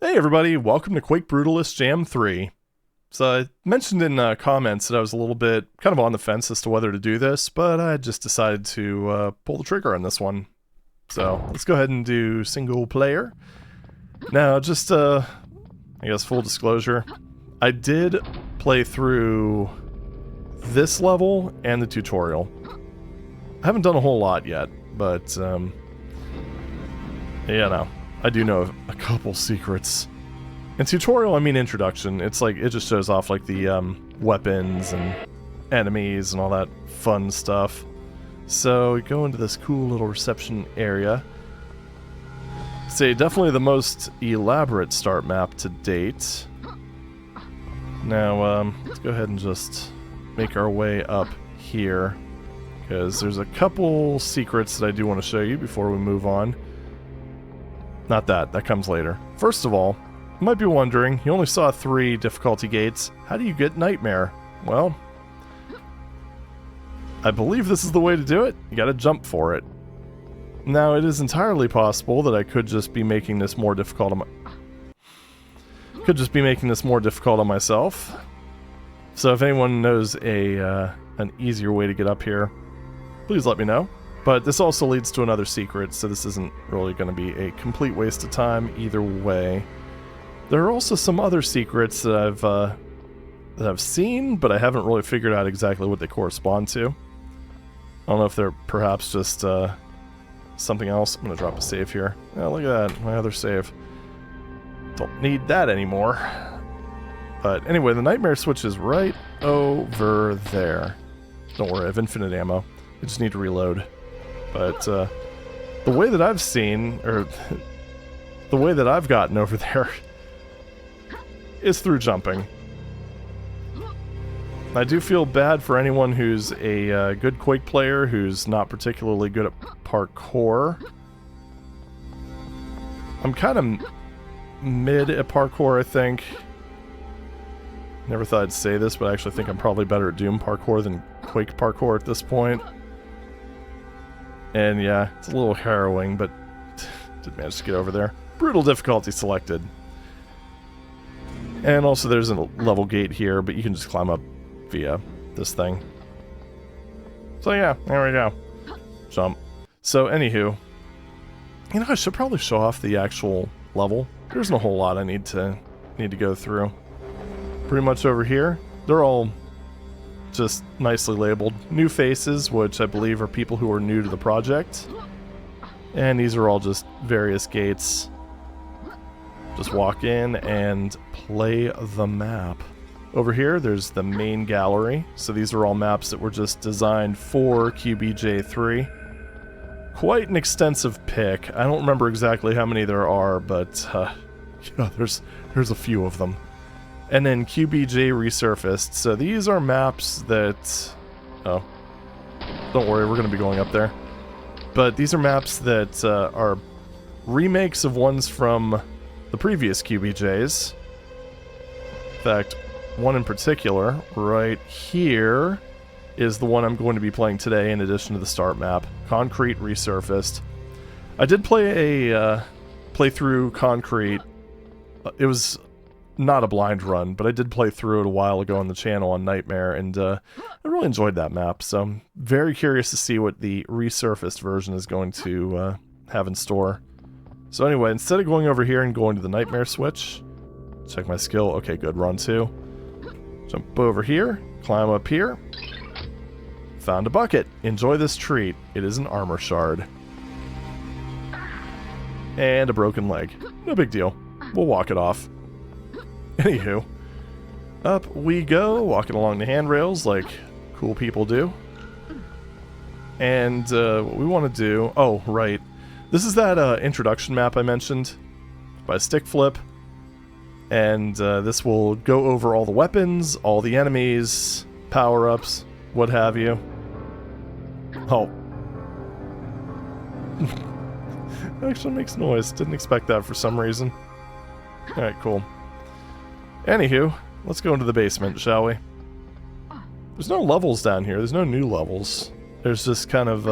Hey everybody, welcome to Quake Brutalist Jam 3. So I mentioned in comments that I was a little bit kind of on the fence as to whether to do this, but I just decided to pull the trigger on this one. So let's go ahead and do single player. Now just, I guess full disclosure, I did play through this level and the tutorial. I haven't done a whole lot yet, but yeah, no. I do know a couple secrets. In tutorial, I mean introduction. It's like, it just shows off like the weapons and enemies and all that fun stuff. So we go into this cool little reception area. Say definitely the most elaborate start map to date. Now, let's go ahead and just make our way up here, because there's a couple secrets that I do want to show you before we move on. Not that comes later. First of all, you might be wondering, you only saw 3 difficulty gates. How do you get Nightmare? Well, I believe this is the way to do it. You gotta jump for it. Now, it is entirely possible that I could just be making this more difficult on myself. So if anyone knows an easier way to get up here, please let me know. But this also leads to another secret, so this isn't really going to be a complete waste of time either way. There are also some other secrets that I've seen, but I haven't really figured out exactly what they correspond to. I don't know if they're perhaps just something else. I'm going to drop a save here. Yeah, look at that, my other save. Don't need that anymore. But anyway, the Nightmare switch is right over there. Don't worry, I have infinite ammo. I just need to reload. But the way that I've seen, or the way that I've gotten over there, is through jumping. I do feel bad for anyone who's a good Quake player who's not particularly good at parkour. I'm kind of mid at parkour, I think. Never thought I'd say this, but I actually think I'm probably better at Doom parkour than Quake parkour at this point. And yeah, it's a little harrowing, but did manage to get over there. Brutal difficulty selected. And also there's a level gate here, but you can just climb up via this thing. So yeah, there we go. Jump. So anywho, you know, I should probably show off the actual level. There isn't a whole lot I need to go through. Pretty much over here, they're all just nicely labeled. New faces, which I believe are people who are new to the project. And these are all just various gates. Just walk in and play the map. Over here, there's the main gallery. So these are all maps that were just designed for QBJ3. Quite an extensive pick. I don't remember exactly how many there are, but yeah, there's a few of them. And then QBJ Resurfaced. So these are maps that... Oh. Don't worry, we're going to be going up there. But these are maps that are remakes of ones from the previous QBJs. In fact, one in particular, right here, is the one I'm going to be playing today in addition to the start map. Qoncrete Resurfaced. I did play a playthrough Qoncrete. It was... not a blind run, but I did play through it a while ago on the channel on Nightmare, and I really enjoyed that map, so I'm very curious to see what the resurfaced version is going to have in store. So anyway, instead of going over here and going to the Nightmare switch, check my skill. Okay, good, run 2. Jump over here, climb up here. Found a bucket. Enjoy this treat. It is an armor shard. And a broken leg. No big deal. We'll walk it off. Anywho, up we go, walking along the handrails like cool people do. And what we want to do... Oh, right. This is that introduction map I mentioned by Stick Flip. And this will go over all the weapons, all the enemies, power-ups, what have you. Oh. It actually makes noise. Didn't expect that for some reason. Alright, cool. Anywho, let's go into the basement, shall we? There's no levels down here. There's no new levels. There's just kind of,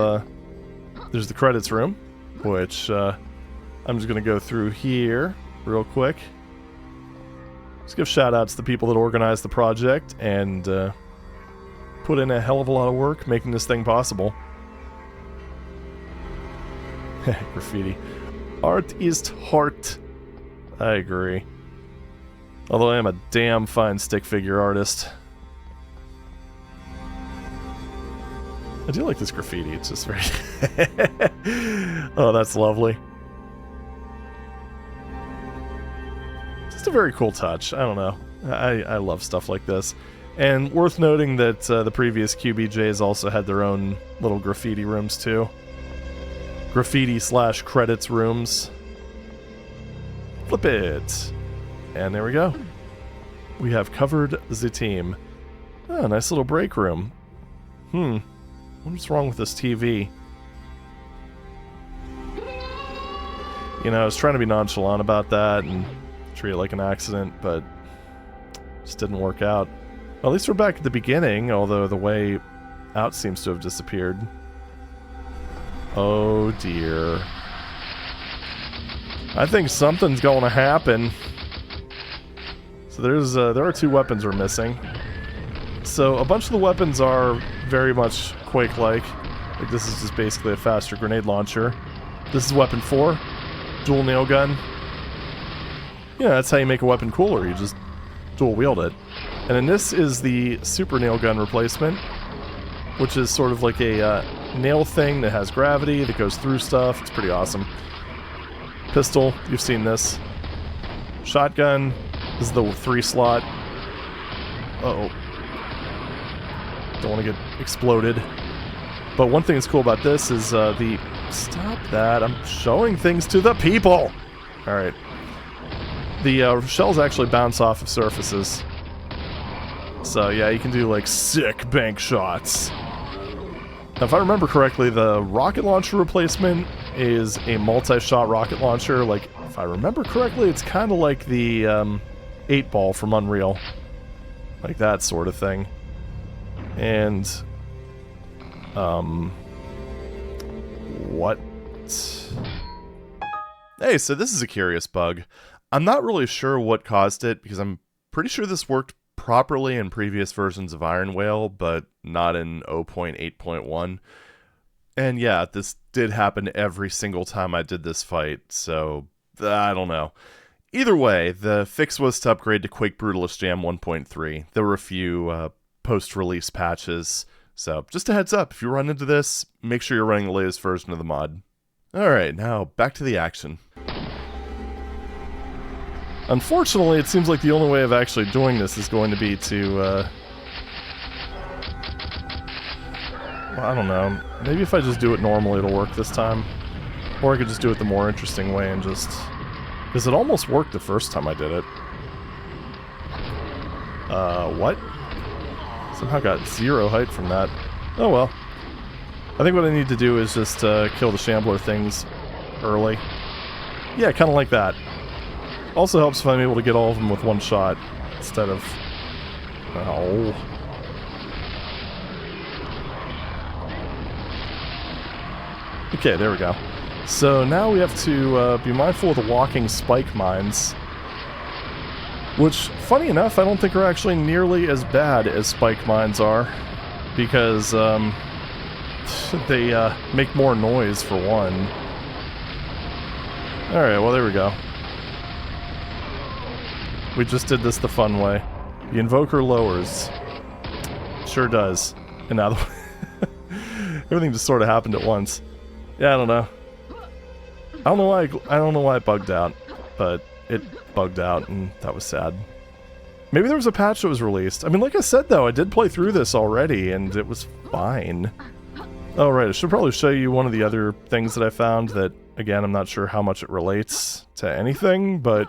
there's the credits room, which I'm just going to go through here real quick. Let's give shout-outs to the people that organized the project and put in a hell of a lot of work making this thing possible. Graffiti. Art is heart. I agree. Although I am a damn fine stick figure artist. I do like this graffiti, it's just very... Oh, that's lovely. Just a very cool touch, I don't know. I love stuff like this. And worth noting that the previous QBJs also had their own little graffiti rooms too. Graffiti/credits rooms. Flip it! And there we go. We have covered the team. Oh, nice little break room. What's wrong with this TV? You know, I was trying to be nonchalant about that and treat it like an accident, but just didn't work out. Well, at least we're back at the beginning, although the way out seems to have disappeared. Oh dear. I think something's going to happen. So there are 2 weapons we're missing. So a bunch of the weapons are very much Quake-like. Like this is just basically a faster grenade launcher. This is weapon 4. Dual nail gun. Yeah, that's how you make a weapon cooler. You just dual wield it. And then this is the super nail gun replacement, which is sort of like a nail thing that has gravity, that goes through stuff. It's pretty awesome. Pistol, you've seen this. Shotgun, this is the 3-slot. Uh-oh. Don't want to get exploded. But one thing that's cool about this is the... Stop that, I'm showing things to the people! Alright. The shells actually bounce off of surfaces. So yeah, you can do like sick bank shots. Now, if I remember correctly, the rocket launcher replacement is a multi-shot rocket launcher. Like, if I remember correctly, it's kind of like the 8-ball from Unreal. Like that sort of thing. And, what? Hey, so this is a curious bug. I'm not really sure what caused it, because I'm pretty sure this worked properly in previous versions of Ironwail, but not in 0.8.1. And yeah, this did happen every single time I did this fight, so I don't know. Either way, the fix was to upgrade to Quake Brutalist Jam 1.3. There were a few post-release patches, so just a heads up, if you run into this, make sure you're running the latest version of the mod. Alright, now back to the action. Unfortunately, it seems like the only way of actually doing this is going to be to, well, I don't know. Maybe if I just do it normally, it'll work this time. Or I could just do it the more interesting way and just... Because it almost worked the first time I did it. What? Somehow got 0 height from that. Oh well. I think what I need to do is just kill the shambler things early. Yeah, kind of like that. Also helps if I'm able to get all of them with one shot instead of... Oh. Okay, there we go. So now we have to be mindful of the walking spike mines. Which, funny enough, I don't think are actually nearly as bad as spike mines are. Because they make more noise for one. Alright, well there we go. We just did this the fun way. The invoker lowers. Sure does. And now everything just sort of happened at once. Yeah, I don't know. I don't know why it bugged out, but it bugged out and that was sad. Maybe there was a patch that was released. I mean, like I said though, I did play through this already and it was fine. Oh right, I should probably show you one of the other things that I found that, again, I'm not sure how much it relates to anything, but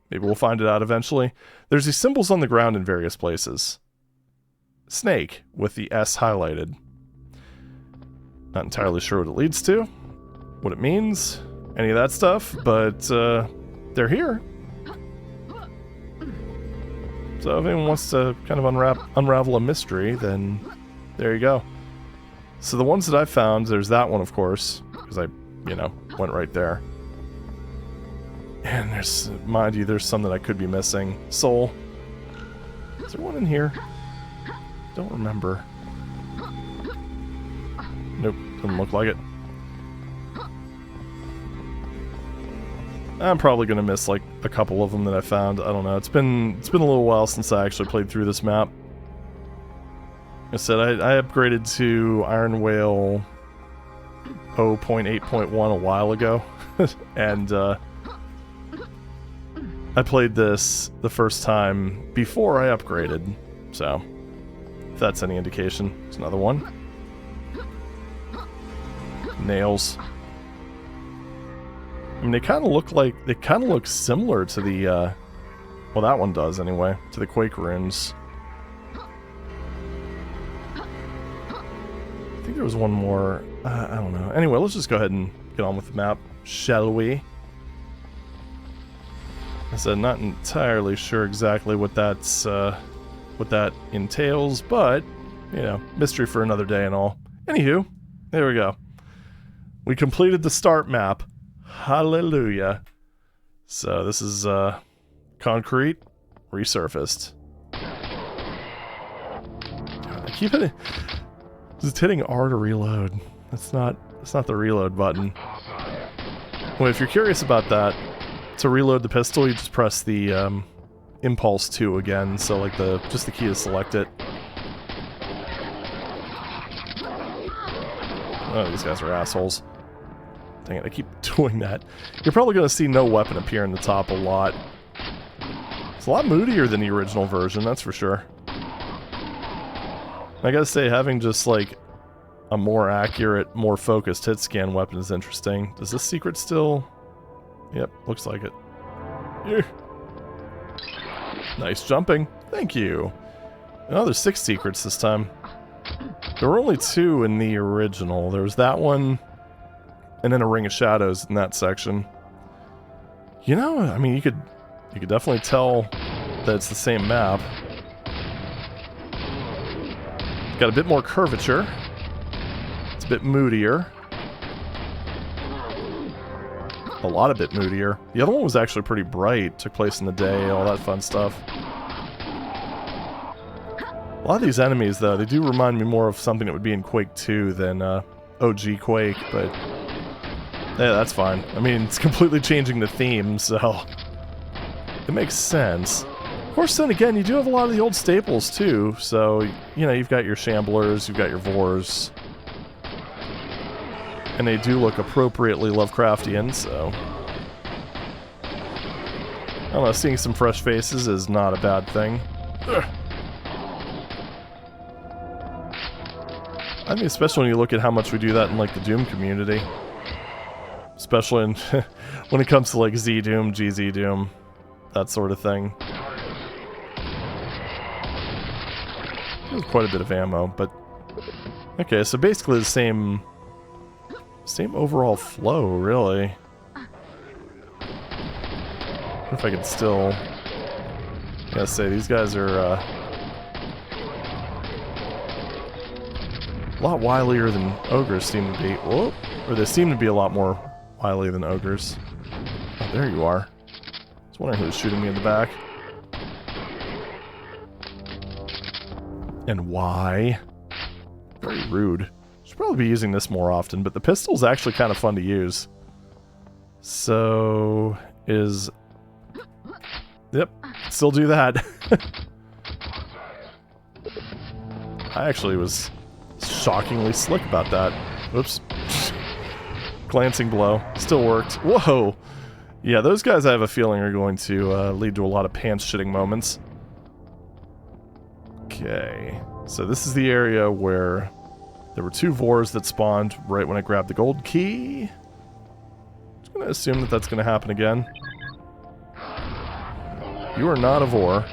maybe we'll find it out eventually. There's these symbols on the ground in various places. Snake, with the S highlighted. Not entirely sure what it leads to, what it means, any of that stuff, but they're here. So if anyone wants to kind of unravel a mystery, then there you go. So the ones that I found, there's that one, of course, because I, you know, went right there. And there's, mind you, there's some that I could be missing. Soul. Is there one in here? Don't remember. Nope, doesn't look like it. I'm probably gonna miss like a couple of them that I found. I don't know. It's been a little while since I actually played through this map. Like I said, I upgraded to Ironwail 0.8.1 a while ago, and I played this the first time before I upgraded. So, if that's any indication, there's another one. Nails. I mean, they kind of look similar to the, well, that one does anyway, to the Quake runes. I think there was one more, I don't know. Anyway, let's just go ahead and get on with the map, shall we? I said, not entirely sure exactly what that's, what that entails, but, you know, mystery for another day and all. Anywho, there we go. We completed the start map. Hallelujah. So this is Qoncrete Resurfaced. I keep hitting, just hitting R to reload. That's not the reload button. Well, if you're curious about that, to reload the pistol, you just press the impulse 2 again. So like just the key to select it. Oh, these guys are assholes. Dang it, I keep doing that. You're probably going to see no weapon appear in the top a lot. It's a lot moodier than the original version, that's for sure. I gotta say, having just like a more accurate, more focused hit scan weapon is interesting. Does this secret still... Yep, looks like it. Yeah. Nice jumping. Thank you. Oh, there's 6 secrets this time. There were only 2 in the original. There was that one... and then a ring of shadows in that section. You know, I mean, you could definitely tell that it's the same map. It's got a bit more curvature. It's a bit moodier. A lot of bit moodier. The other one was actually pretty bright. Took place in the day, all that fun stuff. A lot of these enemies, though, they do remind me more of something that would be in Quake 2 than OG Quake, but... yeah, that's fine. I mean, it's completely changing the theme, so... it makes sense. Of course, then again, you do have a lot of the old staples, too. So, you know, you've got your Shamblers, you've got your Vores. And they do look appropriately Lovecraftian, so... I don't know, seeing some fresh faces is not a bad thing. Ugh. I mean, especially when you look at how much we do that in, like, the Doom community. Especially in when it comes to like Z Doom, GZ Doom, that sort of thing. There's quite a bit of ammo, but okay. So basically the same overall flow, really. If I could still, I gotta say these guys are a lot wilier than ogres seem to be. Whoa, or they seem to be a lot more wily than ogres. Oh, there you are. I was wondering who was shooting me in the back. And why? Very rude. Should probably be using this more often, but the pistol's actually kind of fun to use. So... is... yep, still do that. I actually was shockingly slick about that. Oops. Glancing blow. Still worked. Whoa! Yeah, those guys I have a feeling are going to lead to a lot of pants-shitting moments. Okay. So this is the area where there were 2 Vores that spawned right when I grabbed the gold key. Just gonna assume that that's gonna happen again. You are not a Vor.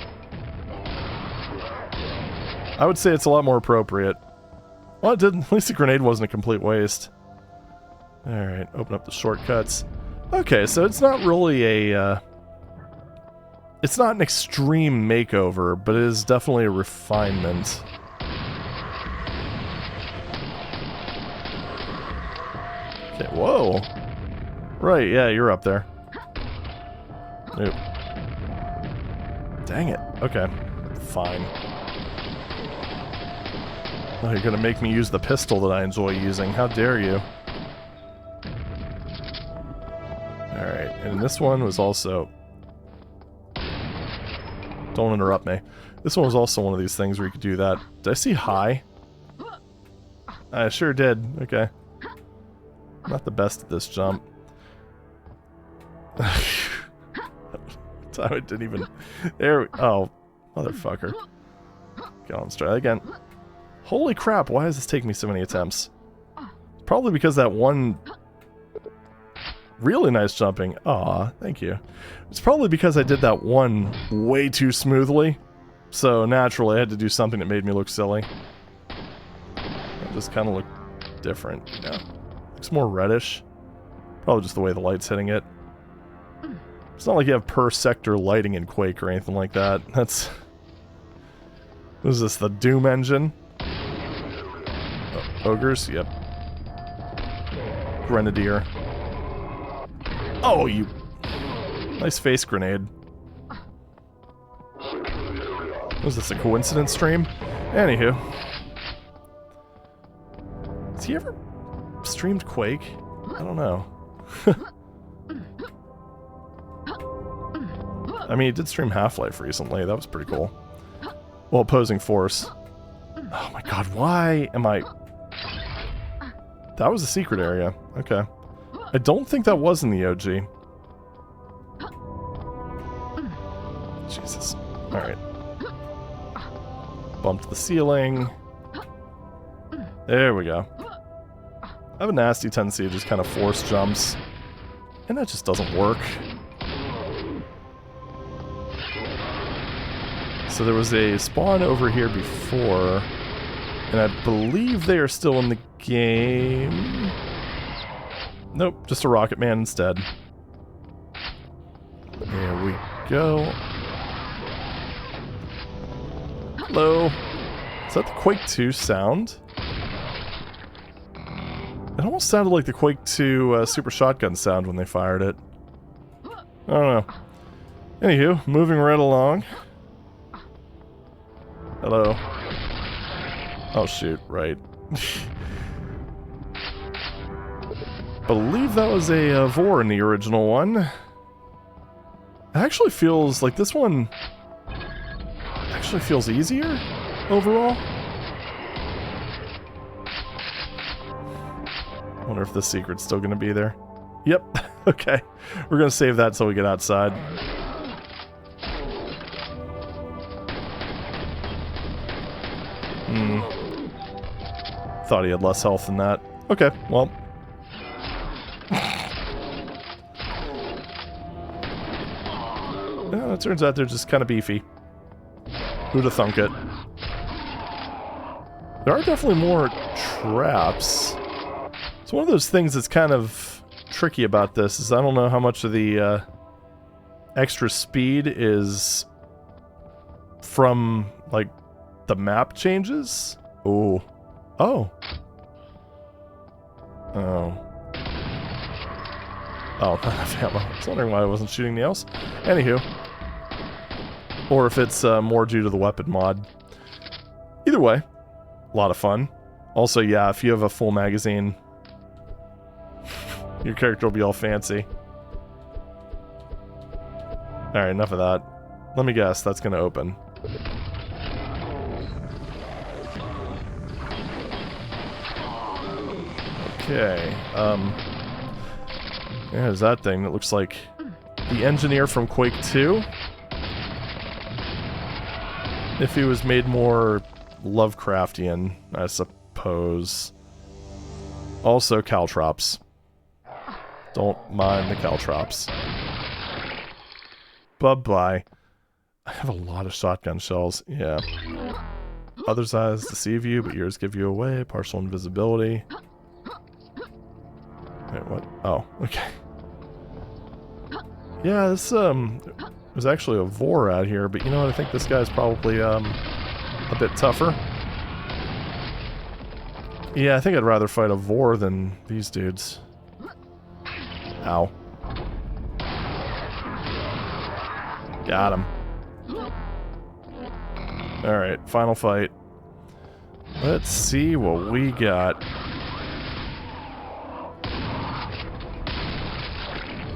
I would say it's a lot more appropriate. Well, it didn't. At least the grenade wasn't a complete waste. Alright, open up the shortcuts. Okay, so it's not really a, it's not an extreme makeover, but it is definitely a refinement. Okay, whoa! Right, yeah, you're up there. Nope. Dang it. Okay. Fine. Oh, you're gonna make me use the pistol that I enjoy using. How dare you? Alright, and this one was also... Don't interrupt me. This one was also one of these things where you could do that. Did I see high? I sure did. Okay. Not the best at this jump. I didn't even... There we... Oh, motherfucker. Get on, try again. Holy crap, why does this take me so many attempts? Probably because that one... Really nice jumping. Aw, thank you. It's probably because I did that one way too smoothly. So naturally I had to do something that made me look silly. It just kind of looked different, you know. Looks more reddish. Probably just the way the light's hitting it. It's not like you have per sector lighting in Quake or anything like that. That's... What is this, the Doom engine? Oh, ogres? Yep. Grenadier. Oh, you... Nice face grenade. Was this a coincidence stream? Anywho. Has he ever streamed Quake? I don't know. I mean, he did stream Half-Life recently. That was pretty cool. Well, opposing force. Oh my god, why am I... That was a secret area. Okay. I don't think that was in the OG. Jesus. Alright. Bumped the ceiling. There we go. I have a nasty tendency to just kind of force jumps. And that just doesn't work. So there was a spawn over here before. And I believe they are still in the game. Nope, just a Rocket Man instead. There we go. Hello. Is that the Quake 2 sound? It almost sounded like the Quake 2 Super Shotgun sound when they fired it. I don't know. Anywho, moving right along. Hello. Oh shoot, right. Believe that was a Vor in the original one. It actually feels like this one actually feels easier overall. I wonder if the secret's still gonna be there. Yep, okay. We're gonna save that till we get outside. Thought he had less health than that. Okay, well. Yeah, it turns out they're just kind of beefy. Who'da thunk it? There are definitely more traps. It's one of those things that's kind of tricky about this, is I don't know how much of the extra speed is from, like, the map changes? Ooh. Oh. Oh. Oh, not enough ammo. I was wondering why I wasn't shooting the else. Anywho. Or if it's more due to the weapon mod. Either way, a lot of fun. Also, yeah, if you have a full magazine, your character will be all fancy. Alright, enough of that. Let me guess, that's gonna open. Okay, yeah, there's that thing that looks like the engineer from Quake 2. If he was made more Lovecraftian, I suppose. Also, caltrops. Don't mind the caltrops. Bye-bye. I have a lot of shotgun shells, yeah. Others' eyes deceive you, but yours give you away. Partial invisibility. Wait, what? Oh, okay. Yeah, this, there's actually a Vor out here, but you know what? I think this guy's probably, a bit tougher. Yeah, I think I'd rather fight a Vor than these dudes. Ow. Got him. Alright, final fight. Let's see what we got.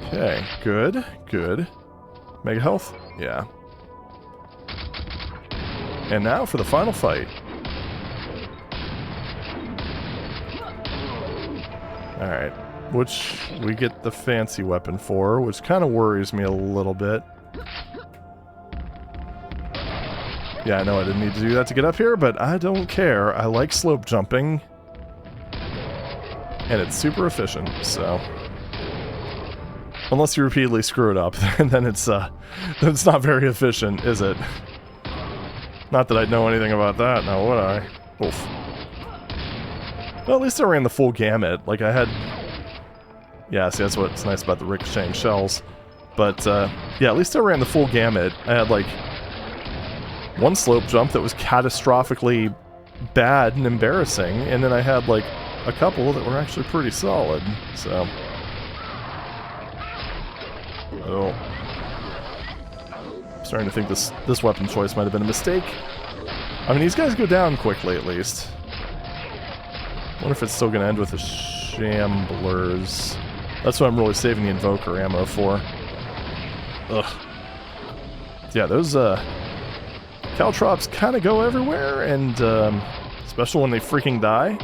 Okay, good, good. Mega health? Yeah. And now for the final fight. Alright, which we get the fancy weapon for, which kind of worries me a little bit. Yeah, I know I didn't need to do that to get up here, but I don't care. I like slope jumping. And it's super efficient, so... Unless you repeatedly screw it up, then it's not very efficient, is it? Not that I'd know anything about that, now would I? Oof. Well, at least I ran the full gamut. Like, I had... Yeah, see, that's what's nice about the ricocheting shells. But, yeah, at least I ran the full gamut. I had, like... one slope jump that was catastrophically bad and embarrassing, and then I had, like, a couple that were actually pretty solid, so... Oh. I'm starting to think this weapon choice might have been a mistake. I mean, these guys go down quickly, at least. Wonder if it's still gonna end with the Shamblers. That's what I'm really saving the Invoker ammo for. Ugh. Yeah, those, Caltrops kind of go everywhere, and, especially when they freaking die.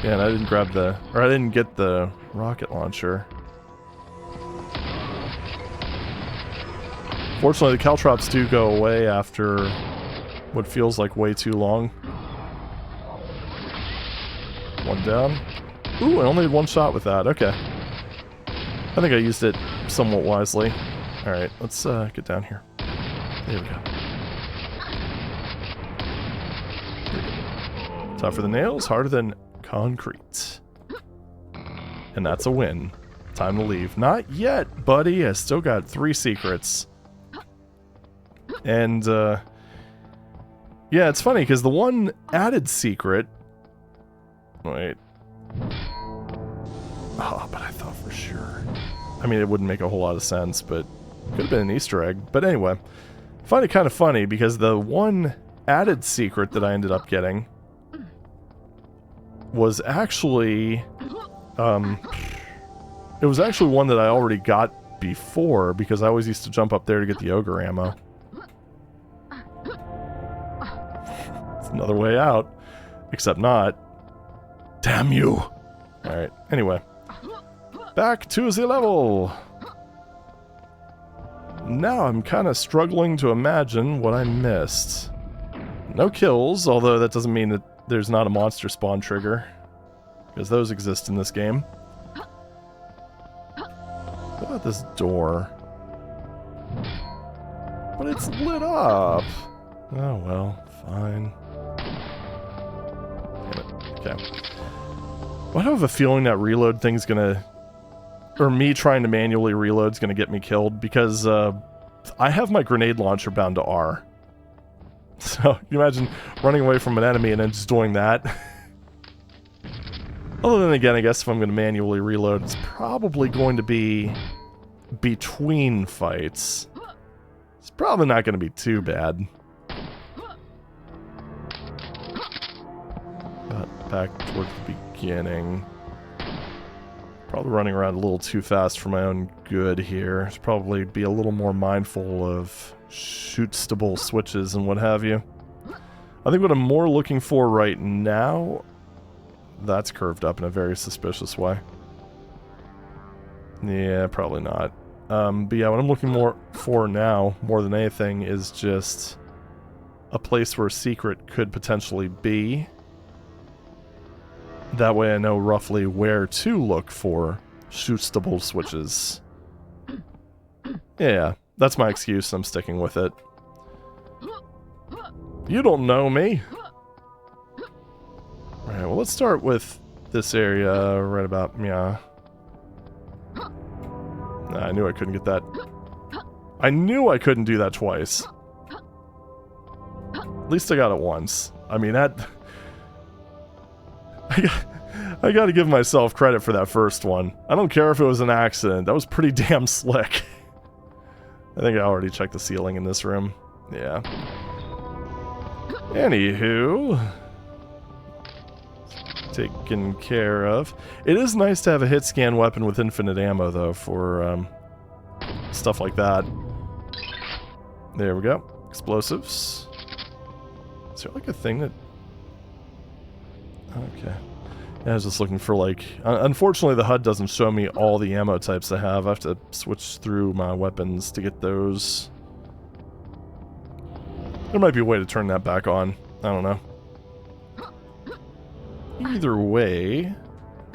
Yeah, and I didn't grab the... Or I didn't get the rocket launcher. Fortunately, the Caltrops do go away after what feels like way too long. One down. Ooh, I only had one shot with that. Okay. I think I used it somewhat wisely. Alright, let's get down here. There we go. Tougher than nails, harder than concrete. And that's a win. Time to leave. Not yet, buddy. I still got 3 secrets. And, yeah, it's funny, because the one added secret... Wait. Oh, but I thought for sure. I mean, it wouldn't make a whole lot of sense, but could have been an Easter egg. But anyway, I find it kind of funny, because the one added secret that I ended up getting was actually... it was actually one that I already got before, because I always used to jump up there to get the ogre ammo. It's another way out. Except not. Damn you! Alright, anyway. Back to the level! Now I'm kind of struggling to imagine what I missed. No kills, although that doesn't mean that there's not a monster spawn trigger. Because those exist in this game. What about this door? But it's lit up! Oh well, fine. Okay. Well, I have a feeling that reload thing's gonna... Or me trying to manually reload's gonna get me killed, because I have my grenade launcher bound to R. So, you imagine running away from an enemy and then just doing that. Other than, again, I guess if I'm gonna manually reload, it's probably going to be between fights. It's probably not gonna be too bad. But back towards the beginning. Probably running around a little too fast for my own good here. Should probably be a little more mindful of shoot-stable switches and what have you. I think what I'm more looking for right now... That's curved up in a very suspicious way. Yeah, probably not. But yeah, what I'm looking more for now, more than anything, is just a place where a secret could potentially be. That way I know roughly where to look for shoot-stable switches. Yeah, that's my excuse, I'm sticking with it. You don't know me! Alright, well let's start with this area right about, yeah. Nah, I knew I couldn't get that. I knew I couldn't do that twice. At least I got it once. I mean, that... I gotta give myself credit for that first one. I don't care if it was an accident. That was pretty damn slick. I think I already checked the ceiling in this room. Yeah. Anywho, taken care of. It is nice to have a hit scan weapon with infinite ammo, though, for stuff like that. There we go. Explosives. Is there like a thing that... Okay. Yeah, I was just looking for like... Unfortunately, the HUD doesn't show me all the ammo types I have. I have to switch through my weapons to get those. There might be a way to turn that back on. I don't know. Either way,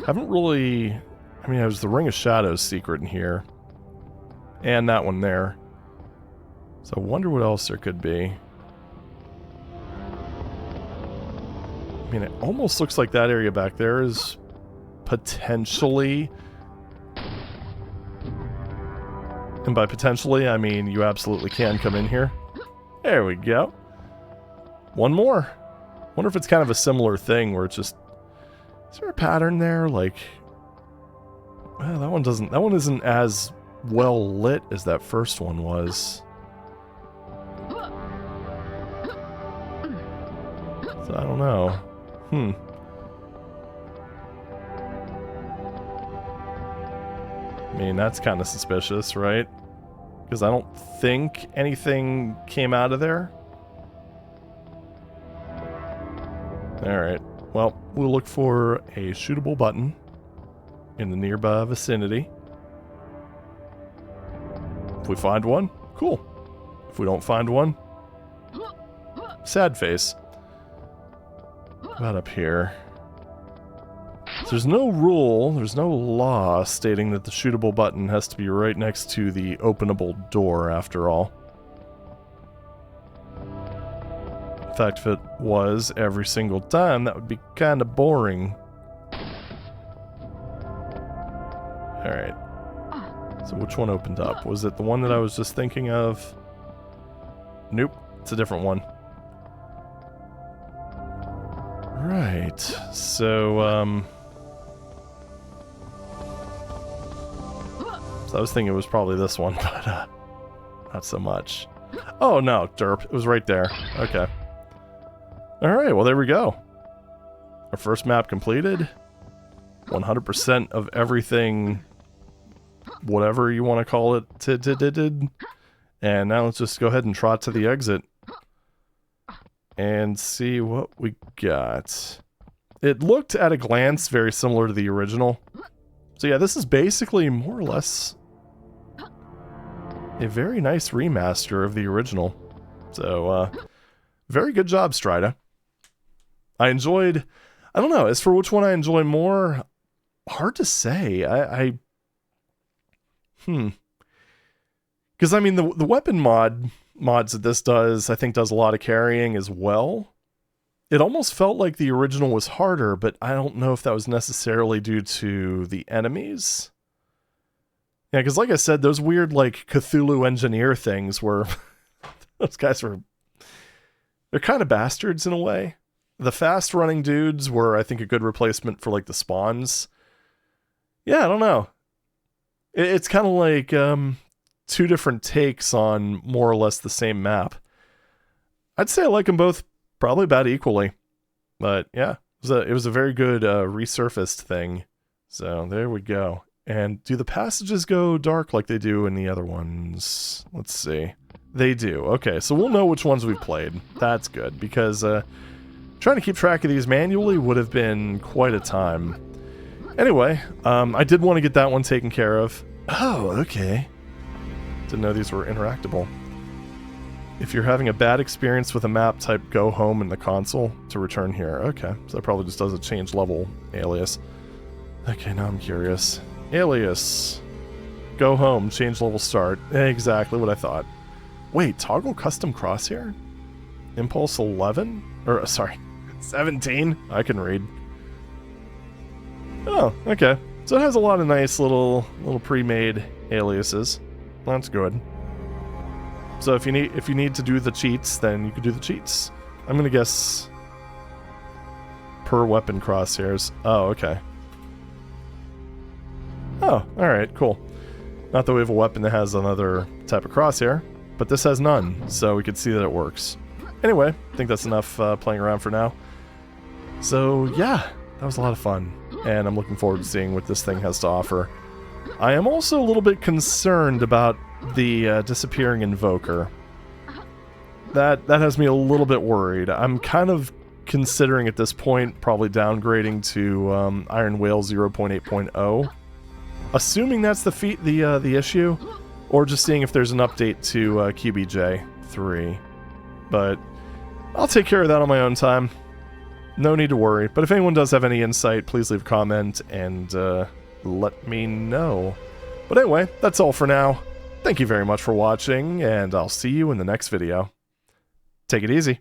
haven't really... I mean, there's the Ring of Shadows secret in here. And that one there. So I wonder what else there could be. I mean, it almost looks like that area back there is potentially... And by potentially, I mean you absolutely can come in here. There we go. One more. Wonder if it's kind of a similar thing where it's just... Is there a pattern there? Like... Well, that one doesn't... That one isn't as well lit as that first one was. So I don't know. I mean, that's kind of suspicious, right? Because I don't think anything came out of there. Alright. Well, we'll look for a shootable button in the nearby vicinity. If we find one, cool. If we don't find one, sad face. About up here. So there's no rule, there's no law stating that the shootable button has to be right next to the openable door, after all. In fact, if it was every single time, that would be kind of boring. Alright. So which one opened up? Was it the one that I was just thinking of? Nope, it's a different one. Right, so, so I was thinking it was probably this one, but, not so much. Oh, no, derp. It was right there. Okay. Alright, well, there we go. Our first map completed. 100% of everything, whatever you want to call it, did. And now let's just go ahead and trot to the exit. And see what we got. It looked at a glance very similar to the original. So yeah, this is basically more or less a very nice remaster of the original. So, very good job, Strida. I enjoyed... I don't know, as for which one I enjoy more, hard to say. Because, I mean, the weapon mods that this does, I think does a lot of carrying as well. It almost felt like the original was harder, but I don't know if that was necessarily due to the enemies. Yeah, because like I said, those weird, like, Cthulhu engineer things were... those guys were... They're kind of bastards in a way. The fast-running dudes were, I think, a good replacement for, like, the spawns. Yeah, I don't know. It's kind of like, two different takes on more or less the same map. I'd say I like them both probably about equally. But yeah, it was a very good resurfaced thing. So there we go. And do the passages go dark like they do in the other ones? Let's see. They do. Okay, so we'll know which ones we've played. That's good, because trying to keep track of these manually would have been quite a time. Anyway, I did want to get that one taken care of. Oh, okay. Didn't know these were interactable. If you're having a bad experience with a map, type go home in the console to return here. Okay, so that probably just does a change level alias. Okay, now I'm curious. Alias. Go home, change level start. Exactly what I thought. Wait, toggle custom crosshair? Impulse 11? Or, sorry, 17? I can read. Oh, okay. So it has a lot of nice little pre-made aliases. That's good. So if you need to do the cheats, then you can do the cheats. I'm gonna guess per weapon crosshairs. Oh, okay. Oh, alright, cool. Not that we have a weapon that has another type of crosshair, but this has none, so we can see that it works. Anyway, I think that's enough playing around for now. So yeah, that was a lot of fun, and I'm looking forward to seeing what this thing has to offer. I am also a little bit concerned about the disappearing invoker. That has me a little bit worried. I'm kind of considering at this point probably downgrading to Ironwail 0.8.0, assuming that's the issue, or just seeing if there's an update to QBJ 3. But I'll take care of that on my own time. No need to worry. But if anyone does have any insight, please leave a comment and let me know. But anyway, that's all for now. Thank you very much for watching, and I'll see you in the next video. Take it easy.